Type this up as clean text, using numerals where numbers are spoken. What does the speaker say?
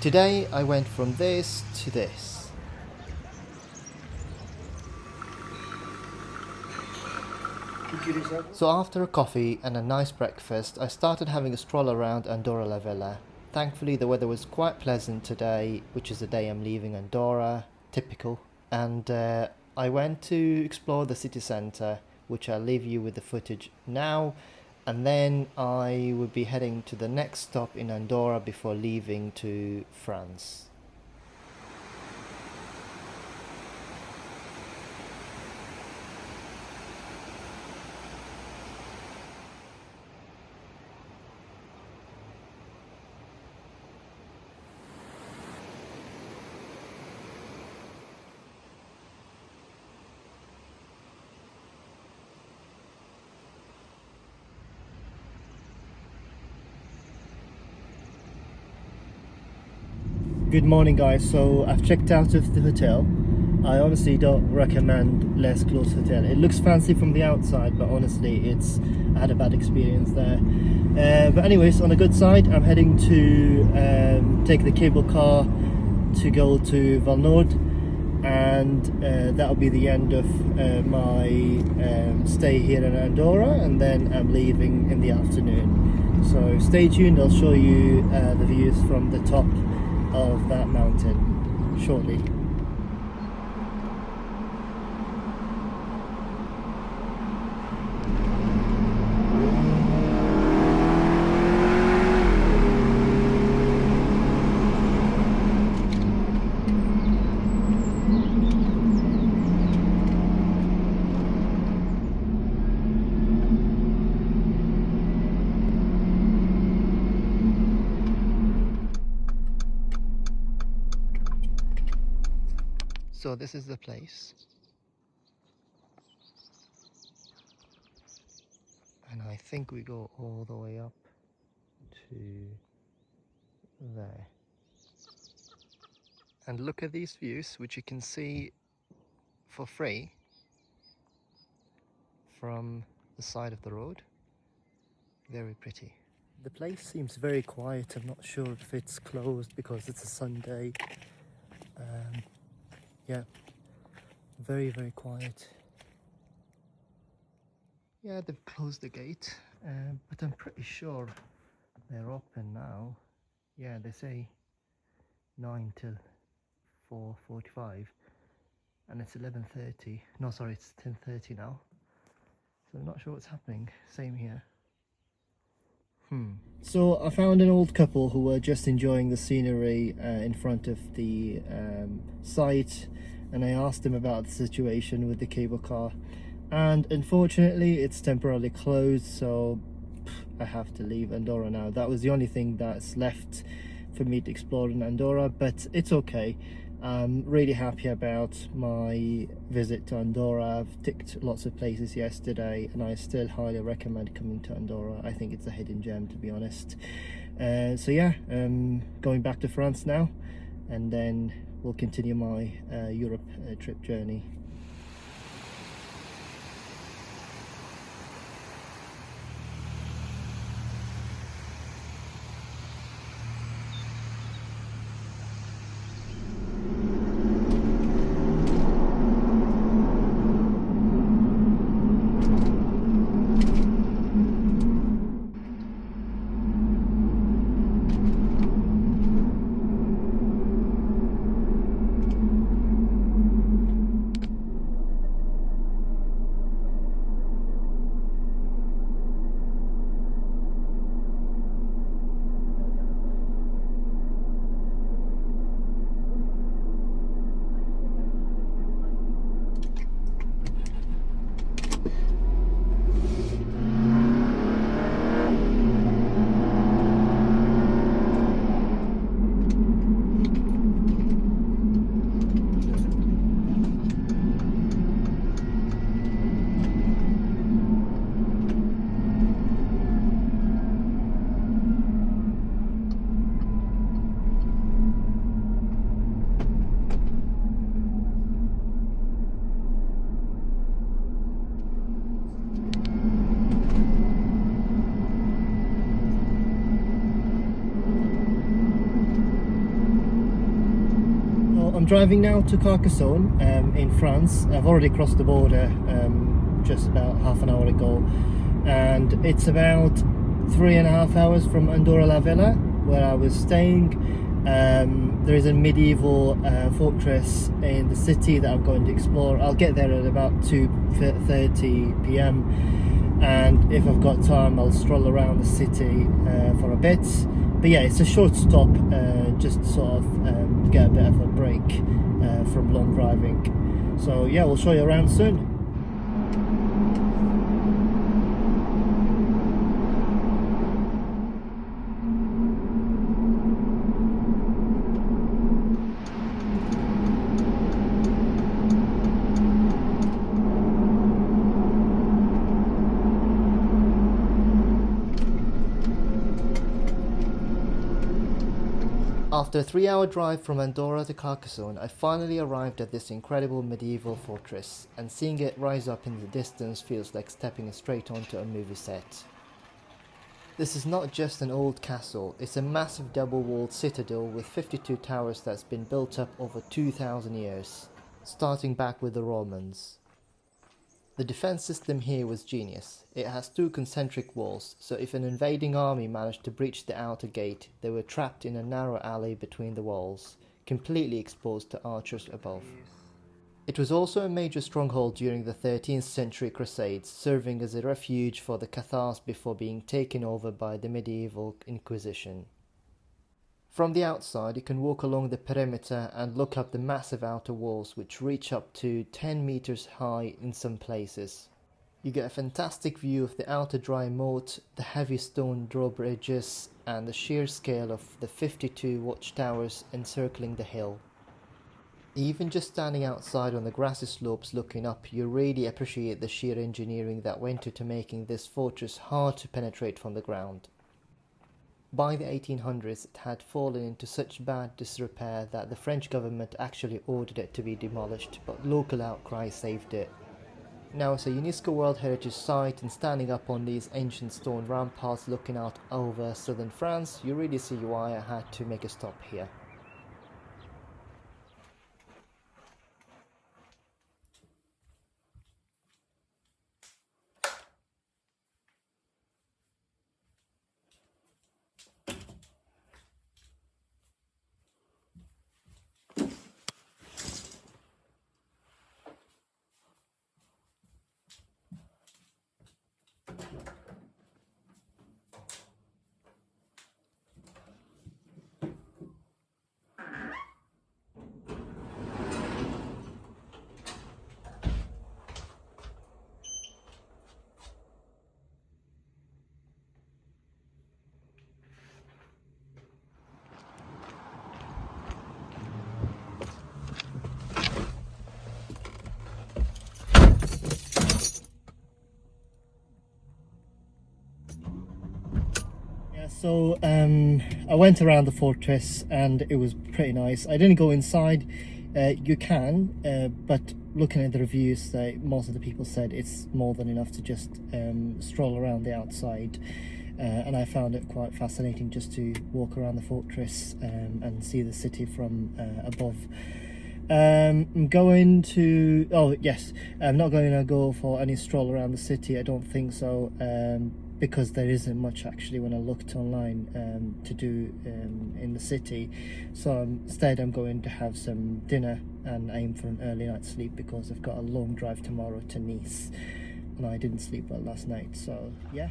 Today I went from this to this. So after a coffee and a nice breakfast, I started having a stroll around Andorra la Vella. Thankfully the weather was quite pleasant today, which is the day I'm leaving Andorra, typical. And I went to explore the city centre, which I'll leave you with the footage now. And then I will be heading to the next stop in Andorra before leaving to France. Good morning guys, so I've checked out of the hotel. I honestly don't recommend Les Clos Hotel. It looks fancy from the outside, but honestly I had a bad experience there. But anyways, on the good side, I'm heading to take the cable car to go to Valnord, and that'll be the end of my stay here in Andorra, and then I'm leaving in the afternoon. So stay tuned, I'll show you the views from the top of that mountain shortly. So this is the place, and I think we go all the way up to there. And look at these views, which you can see for free from the side of the road. Very pretty. The place seems very quiet. I'm not sure if it's closed because it's a Sunday. Yeah, very, very quiet. Yeah, they've closed the gate, but I'm pretty sure they're open now. Yeah, they say 9 till 4:45, and it's 11:30. No, sorry, it's 10:30 now. So I'm not sure what's happening. Same here. So I found an old couple who were just enjoying the scenery in front of the site, and I asked them about the situation with the cable car, and unfortunately it's temporarily closed, so I have to leave Andorra now. That was the only thing that's left for me to explore in Andorra, but it's okay. I'm really happy about my visit to Andorra. I've ticked lots of places yesterday, and I still highly recommend coming to Andorra. I think it's a hidden gem, to be honest. So yeah, going back to France now, and then we'll continue my Europe trip journey. I'm driving now to Carcassonne in France. I've already crossed the border just about half an hour ago, and it's about 3.5 hours from Andorra la Vella, where I was staying. There is a medieval fortress in the city that I'm going to explore. I'll get there at about 2:30 p.m. and if I've got time I'll stroll around the city for a bit. But yeah, it's a short stop, just sort of get a bit of a break from long driving. So yeah, we'll show you around soon. After a 3-hour drive from Andorra to Carcassonne, I finally arrived at this incredible medieval fortress, and seeing it rise up in the distance feels like stepping straight onto a movie set. This is not just an old castle, it's a massive double-walled citadel with 52 towers that's been built up over 2,000 years, starting back with the Romans. The defense system here was genius. It has 2 concentric walls, so if an invading army managed to breach the outer gate, they were trapped in a narrow alley between the walls, completely exposed to archers above. It was also a major stronghold during the 13th century Crusades, serving as a refuge for the Cathars before being taken over by the medieval Inquisition. From the outside, you can walk along the perimeter and look up the massive outer walls, which reach up to 10 meters high in some places. You get a fantastic view of the outer dry moat, the heavy stone drawbridges, and the sheer scale of the 52 watchtowers encircling the hill. Even just standing outside on the grassy slopes looking up, you really appreciate the sheer engineering that went into making this fortress hard to penetrate from the ground. By the 1800s, it had fallen into such bad disrepair that the French government actually ordered it to be demolished, but local outcry saved it. Now it's a UNESCO World Heritage Site, and standing up on these ancient stone ramparts looking out over southern France, you really see why I had to make a stop here. So I went around the fortress and it was pretty nice. I didn't go inside. You can, but looking at the reviews, most of the people said it's more than enough to just stroll around the outside. And I found it quite fascinating just to walk around the fortress and see the city from above. I'm going to, I'm not going to go for any stroll around the city, I don't think so, because there isn't much actually when I looked online to do in the city. So instead I'm going to have some dinner and aim for an early night's sleep, because I've got a long drive tomorrow to Nice and I didn't sleep well last night. So yeah.